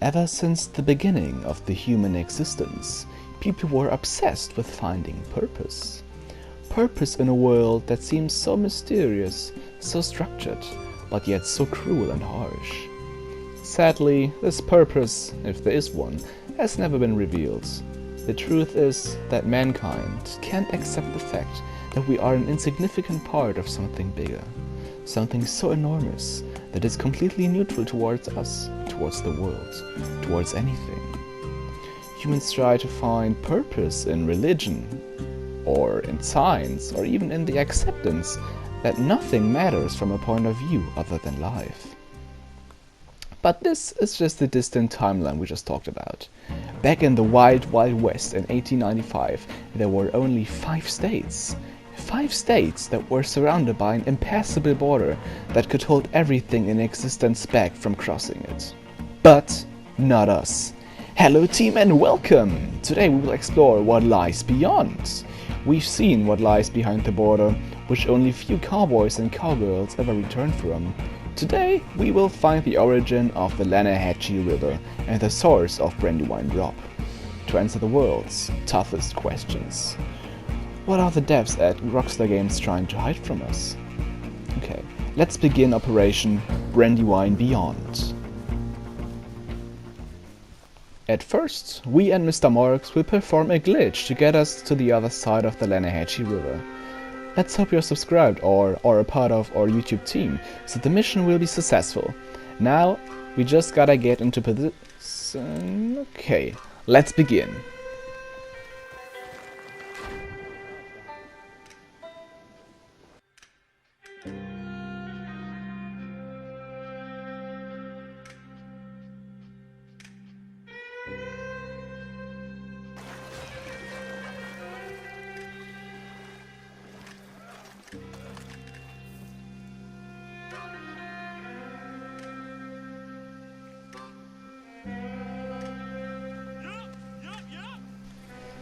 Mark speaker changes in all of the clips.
Speaker 1: Ever since the beginning of the human existence, people were obsessed with finding purpose. Purpose in a world that seems so mysterious, so structured, but yet so cruel and harsh. Sadly, this purpose, if there is one, has never been revealed. The truth is that mankind can't accept the fact that we are an insignificant part of something bigger, something so enormous that is completely neutral towards us, towards the world, towards anything. Humans try to find purpose in religion, or in science, or even in the acceptance that nothing matters from a point of view other than life. But this is just the distant timeline we just talked about. Back in the wild, wild west in 1895, there were only 5 states. 5 states that were surrounded by an impassable border that could hold everything in existence back from crossing it. But not us. Hello team and welcome! Today we will explore what lies beyond. We've seen what lies behind the border, which only few cowboys and cowgirls ever return from. Today we will find the origin of the Lanahatchee River and the source of Brandywine Drop. To answer the world's toughest questions. What are the devs at Rockstar Games trying to hide from us? Okay, let's begin Operation Brandywine Beyond. At first, we and Mr. Nolex will perform a glitch to get us to the other side of the Lanahatchee River. Let's hope you're subscribed or a part of our YouTube team, so the mission will be successful. Now, we just gotta get into position. Okay, let's begin.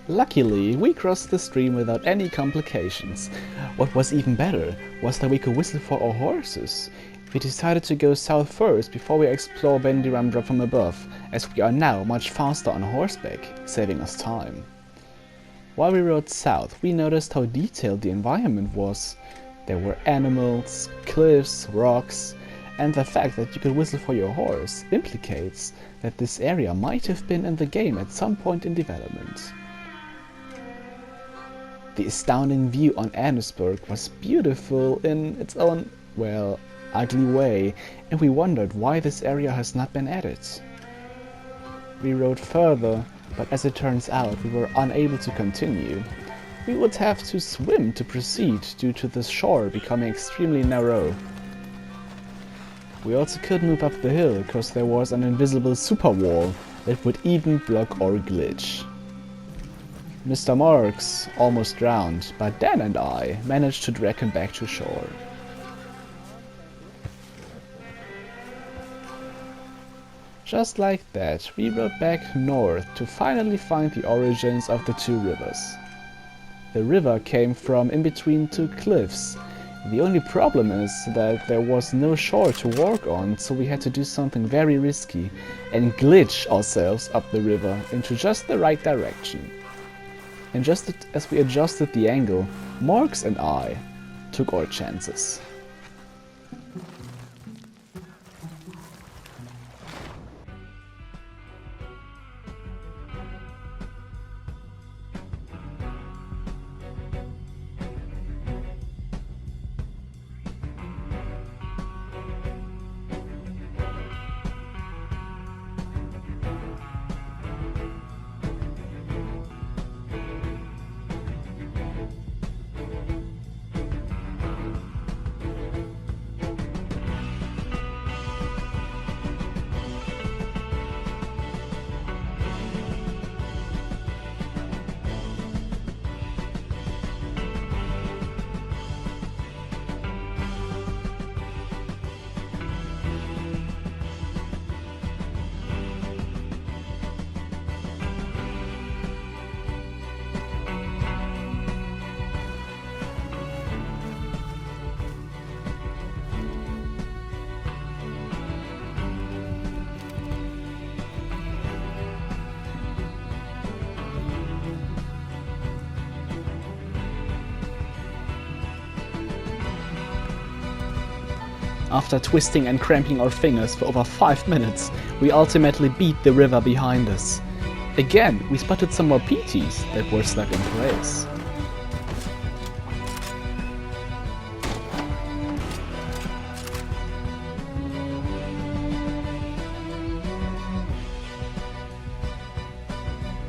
Speaker 1: Luckily, we crossed the stream without any complications. What was even better was that we could whistle for our horses. We decided to go south first before we explore Brandywine Drop from above, as we are now much faster on horseback, saving us time. While we rode south, we noticed how detailed the environment was. There were animals, cliffs, rocks, and the fact that you could whistle for your horse implicates that this area might have been in the game at some point in development. The astounding view on Annesburg was beautiful in its own, well, ugly way, and we wondered why this area has not been added. We rode further, but as it turns out, we were unable to continue. We would have to swim to proceed due to the shore becoming extremely narrow. We also couldn't move up the hill because there was an invisible super wall that would even block our glitch. Mr. Nolex almost drowned, but Dan and I managed to drag him back to shore. Just like that, we rode back north to finally find the origins of the 2 rivers. The river came from in between 2 cliffs. The only problem is that there was no shore to walk on, so we had to do something very risky and glitch ourselves up the river into just the right direction. And just as we adjusted the angle, Nolex and I took our chances. After twisting and cramping our fingers for over 5 minutes, we ultimately beat the river behind us. Again, we spotted some more PTs that were stuck in place.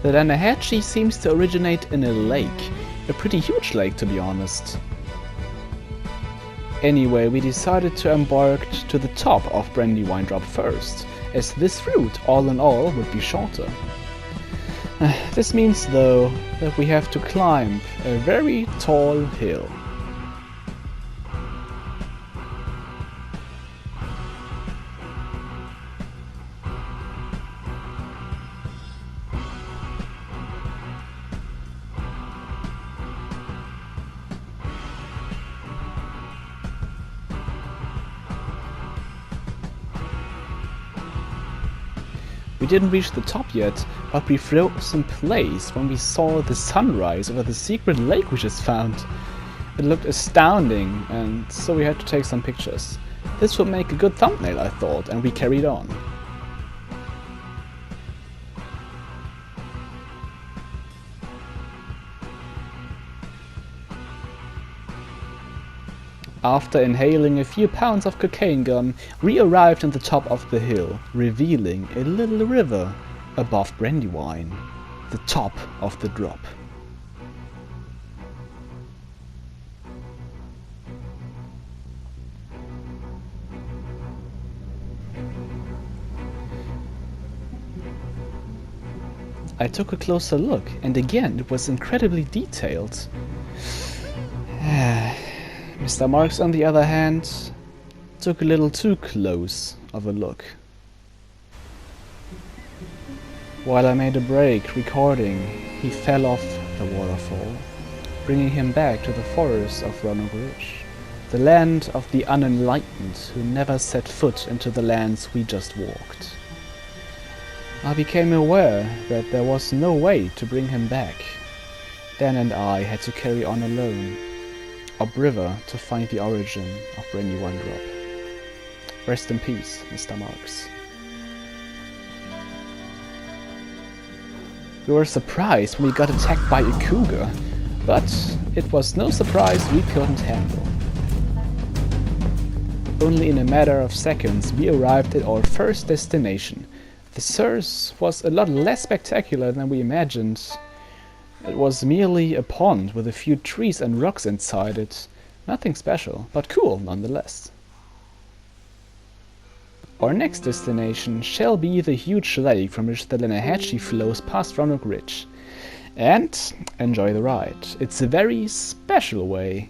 Speaker 1: The Lanahatchee seems to originate in a lake. A pretty huge lake, to be honest. Anyway, we decided to embark to the top of Brandywine Drop first, as this route, all in all, would be shorter. This means, though, that we have to climb a very tall hill. We didn't reach the top yet, but we froze in place when we saw the sunrise over the secret lake we just found. It looked astounding, and so we had to take some pictures. This would make a good thumbnail, I thought, and we carried on. After inhaling a few pounds of cocaine gum, we arrived on the top of the hill, revealing a little river above Brandywine, the top of the drop. I took a closer look, and again it was incredibly detailed. Mr. Marks, on the other hand, took a little too close of a look. While I made a break recording, he fell off the waterfall, bringing him back to the forest of Roanoke Ridge, the land of the unenlightened who never set foot into the lands we just walked. I became aware that there was no way to bring him back. Dan and I had to carry on alone, upriver to find the origin of Brandywine Drop. Rest in peace, Mr. Marks. We were surprised when we got attacked by a cougar, but it was no surprise we couldn't handle. Only in a matter of seconds we arrived at our first destination. The source was a lot less spectacular than we imagined. It was merely a pond with a few trees and rocks inside it. Nothing special, but cool nonetheless. Our next destination shall be the huge lake from which the Lanahatchee flows past Roanoke Ridge. And enjoy the ride. It's a very special way.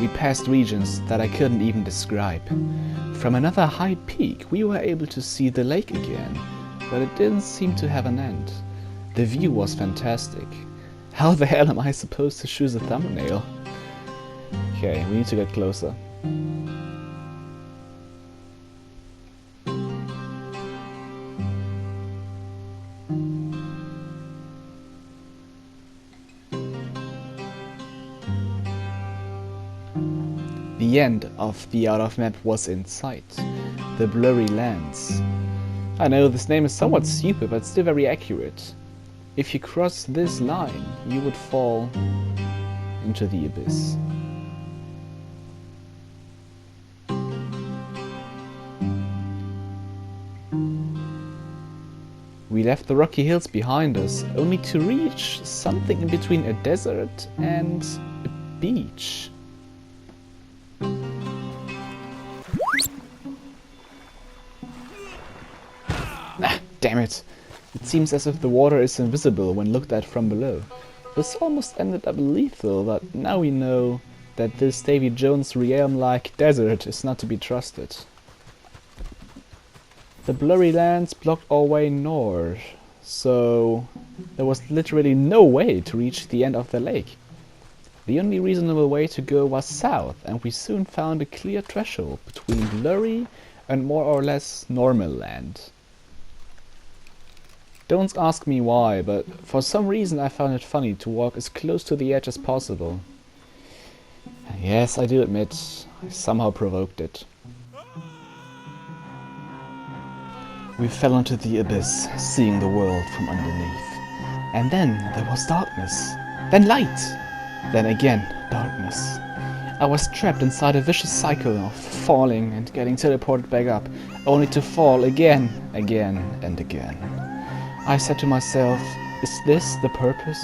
Speaker 1: We passed regions that I couldn't even describe. From another high peak we were able to see the lake again, but it didn't seem to have an end. The view was fantastic. How the hell am I supposed to choose a thumbnail? Okay, we need to get closer. The end of the out of map was in sight. The blurry lands. I know this name is somewhat stupid, but still very accurate. If you cross this line, you would fall into the abyss. We left the rocky hills behind us, only to reach something in between a desert and a beach. Damn it! It seems as if the water is invisible when looked at from below. This almost ended up lethal, but now we know that this Davy Jones realm-like desert is not to be trusted. The blurry lands blocked our way north, so there was literally no way to reach the end of the lake. The only reasonable way to go was south, and we soon found a clear threshold between blurry and more or less normal land. Don't ask me why, but for some reason I found it funny to walk as close to the edge as possible. Yes, I do admit, I somehow provoked it. We fell into the abyss, seeing the world from underneath. And then there was darkness, then light, then again darkness. I was trapped inside a vicious cycle of falling and getting teleported back up, only to fall again, and again. I said to myself, is this the purpose?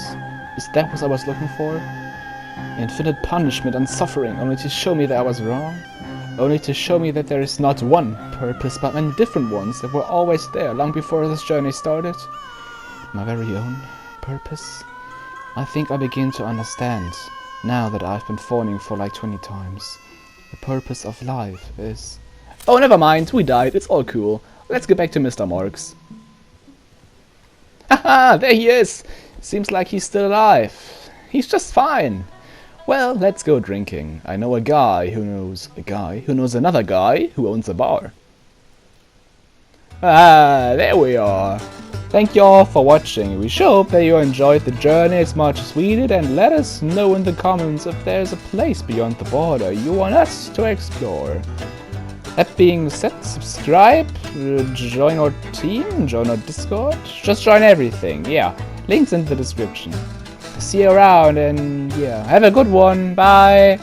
Speaker 1: Is that what I was looking for? Infinite punishment and suffering, only to show me that I was wrong? Only to show me that there is not one purpose, but many different ones that were always there long before this journey started? My very own purpose? I think I begin to understand, now that I've been falling for like 20 times. The purpose of life is... Oh, never mind, we died, it's all cool. Let's get back to Mr. Marks. Haha, there he is! Seems like he's still alive. He's just fine. Well, let's go drinking. I know a guy who knows another guy who owns a bar. Ah, there we are. Thank you all for watching. We sure hope that you enjoyed the journey as much as we did, and let us know in the comments if there's a place beyond the border you want us to explore. That being said, subscribe, join our team, join our Discord, just join everything, yeah, links in the description. See you around, and yeah, have a good one, bye!